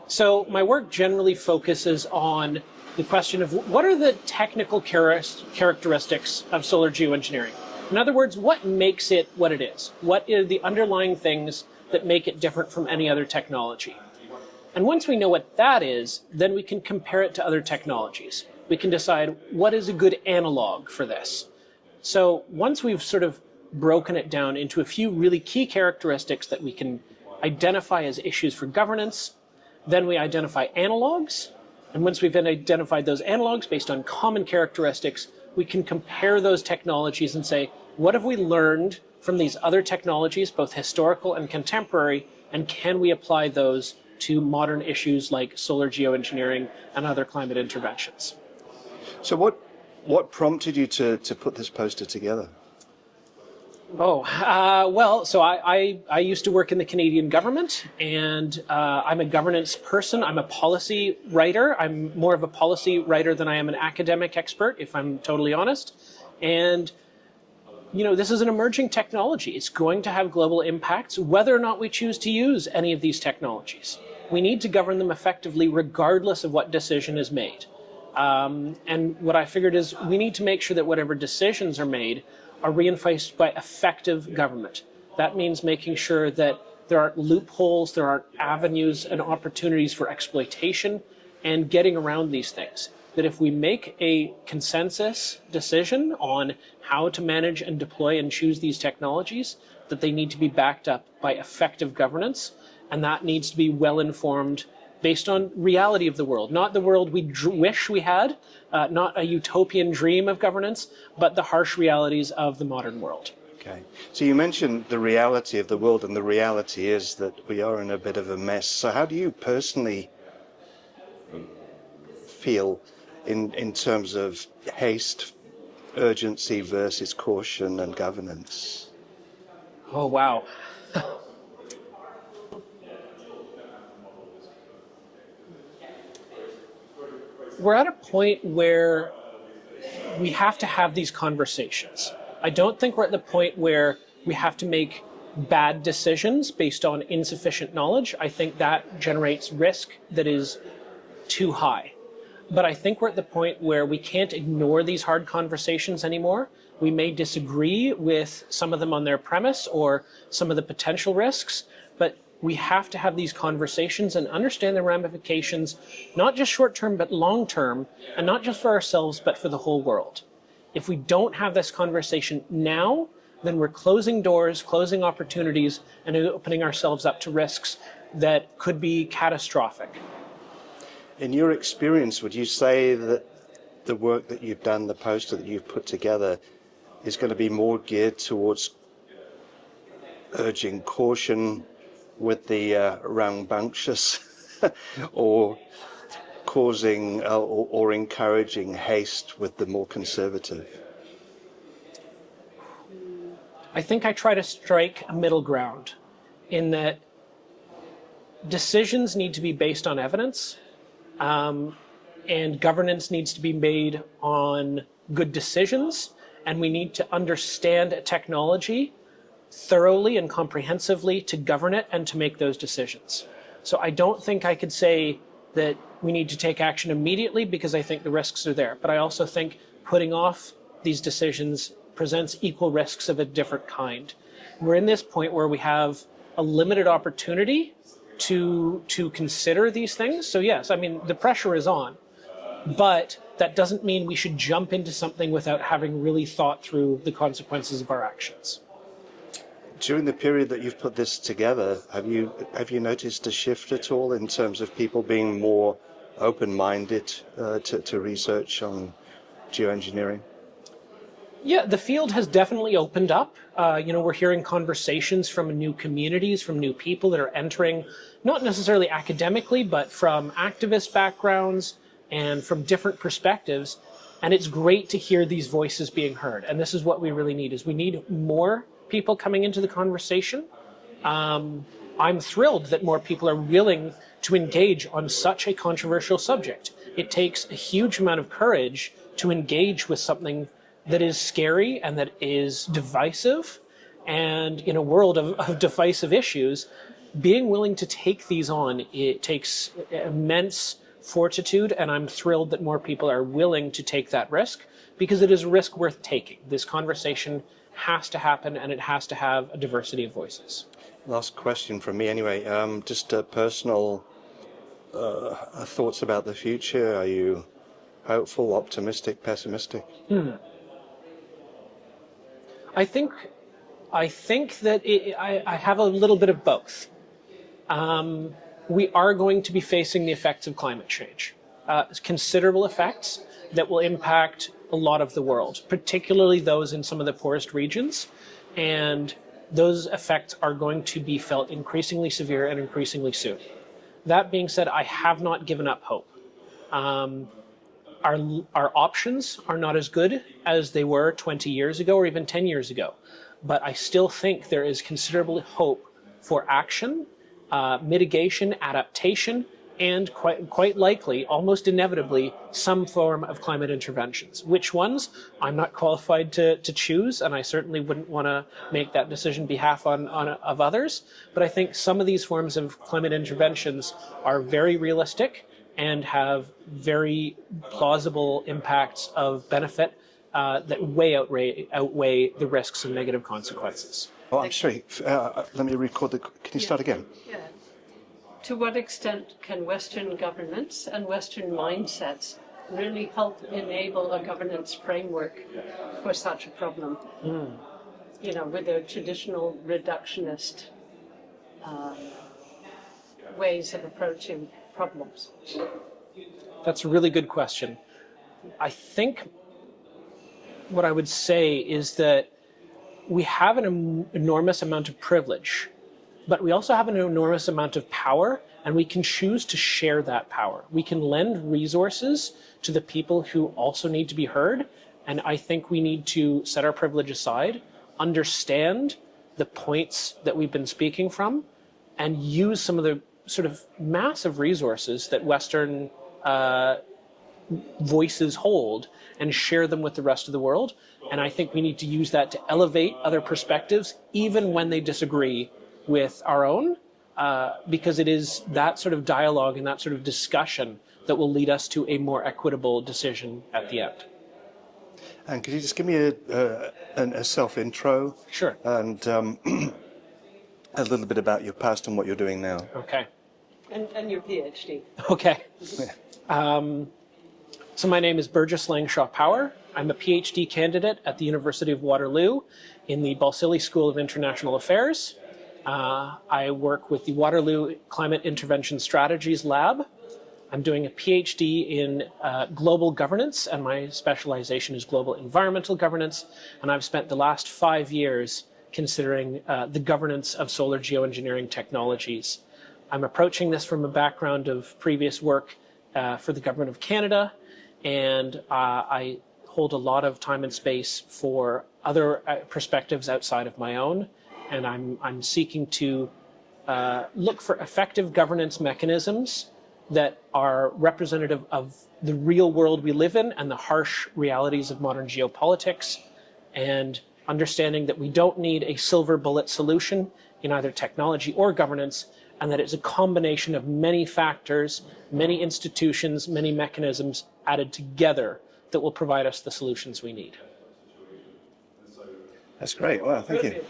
So my work generally focuses on the question of what are the technical characteristics of solar geoengineering? In other words, what makes it what it is? What are the underlying things that make it different from any other technology? And once we know what that is, then we can compare it to other technologies. We can decide what is a good analog for this. So once we've sort of broken it down into a few really key characteristics that we can identify as issues for governance, then we identify analogs. And once we've identified those analogs based on common characteristics, we can compare those technologies and say, what have we learned from these other technologies, both historical and contemporary, and can we apply those to modern issues like solar geoengineering and other climate interventions? So what prompted you to put this poster together? Well, so I used to work in the Canadian government, and I'm a governance person. I'm a policy writer. I'm more of a policy writer than I am an academic expert, if I'm totally honest. And, you know, this is an emerging technology. It's going to have global impacts, whether or not we choose to use any of these technologies. We need to govern them effectively, regardless of what decision is made. And what I figured is we need to make sure that whatever decisions are made are reinforced by effective government. That means making sure that there aren't loopholes, there aren't avenues and opportunities for exploitation, and getting around these things. That if we make a consensus decision on how to manage and deploy and choose these technologies, that they need to be backed up by effective governance, and that needs to be well informed based on reality of the world, not the world we wish we had, not a utopian dream of governance, but the harsh realities of the modern world. Okay. So you mentioned the reality of the world, and the reality is that we are in a bit of a mess. So how do you personally feel in terms of haste, urgency versus caution and governance? Oh, wow. We're at a point where we have to have these conversations. I don't think we're at the point where we have to make bad decisions based on insufficient knowledge. I think that generates risk that is too high. But I think we're at the point where we can't ignore these hard conversations anymore. We may disagree with some of them on their premise or some of the potential risks, but we have to have these conversations and understand the ramifications, not just short-term, but long-term, and not just for ourselves, but for the whole world. If we don't have this conversation now, then we're closing doors, closing opportunities, and opening ourselves up to risks that could be catastrophic. In your experience, would you say that the work that you've done, the poster that you've put together, is going to be more geared towards urging caution with the rambunctious or causing or encouraging haste with the more conservative? I think I try to strike a middle ground in that decisions need to be based on evidence, and governance needs to be made on good decisions, and we need to understand a technology thoroughly and comprehensively to govern it and to make those decisions. So I don't think I could say that we need to take action immediately because I think the risks are there. But I also think putting off these decisions presents equal risks of a different kind. We're in this point where we have a limited opportunity to consider these things. So yes, I mean, the pressure is on, but that doesn't mean we should jump into something without having really thought through the consequences of our actions. During the period that you've put this together, have you noticed a shift at all in terms of people being more open-minded to research on geoengineering? Yeah, the field has definitely opened up. We're hearing conversations from new communities, from new people that are entering, not necessarily academically, but from activist backgrounds and from different perspectives. And it's great to hear these voices being heard. And this is what we really need, is we need more people coming into the conversation. I'm thrilled that more people are willing to engage on such a controversial subject. It takes a huge amount of courage to engage with something that is scary and that is divisive. And in a world of divisive issues, being willing to take these on, it takes immense fortitude, and I'm thrilled that more people are willing to take that risk, because it is a risk worth taking. This conversation has to happen, and it has to have a diversity of voices. Last question from me anyway. Just personal thoughts about the future. Are you hopeful, optimistic, pessimistic? I think that I have a little bit of both. We are going to be facing the effects of climate change, considerable effects that will impact a lot of the world, particularly those in some of the poorest regions, and those effects are going to be felt increasingly severe and increasingly soon. That being said, I have not given up hope. Our options are not as good as they were 20 years ago or even 10 years ago, but I still think there is considerable hope for action, mitigation, adaptation, and quite likely, almost inevitably, some form of climate interventions. Which ones? I'm not qualified to choose, and I certainly wouldn't want to make that decision behalf of others. But I think some of these forms of climate interventions are very realistic and have very plausible impacts of benefit that outweigh the risks and negative consequences. Oh, I'm sorry. Let me record the. Can you start again? Yeah. To what extent can Western governments and Western mindsets really help enable a governance framework for such a problem? You know, with their traditional reductionist ways of approaching problems. That's a really good question. I think what I would say is that we have an enormous amount of privilege, but we also have an enormous amount of power, and we can choose to share that power. We can lend resources to the people who also need to be heard, and I think we need to set our privilege aside, understand the points that we've been speaking from, and use some of the sort of massive resources that Western voices hold and share them with the rest of the world. And I think we need to use that to elevate other perspectives, even when they disagree with our own, because it is that sort of dialogue and that sort of discussion that will lead us to a more equitable decision at the end. And could you just give me a self-intro? Sure. And a little bit about your past and what you're doing now. Okay. And your PhD. Okay. So my name is Burgess LANGSHAW Power. I'm a PhD candidate at the University of Waterloo in the Balsillie School of International Affairs. I work with the Waterloo Climate Intervention Strategies Lab. I'm doing a PhD in global governance, and my specialization is global environmental governance. And I've spent the last 5 years considering the governance of solar geoengineering technologies. I'm approaching this from a background of previous work for the Government of Canada, and I hold a lot of time and space for other perspectives outside of my own, and I'm seeking to look for effective governance mechanisms that are representative of the real world we live in and the harsh realities of modern geopolitics, and understanding that we don't need a silver bullet solution in either technology or governance, and that it's a combination of many factors, many institutions, many mechanisms added together that will provide us the solutions we need. That's great. Wow, thank you.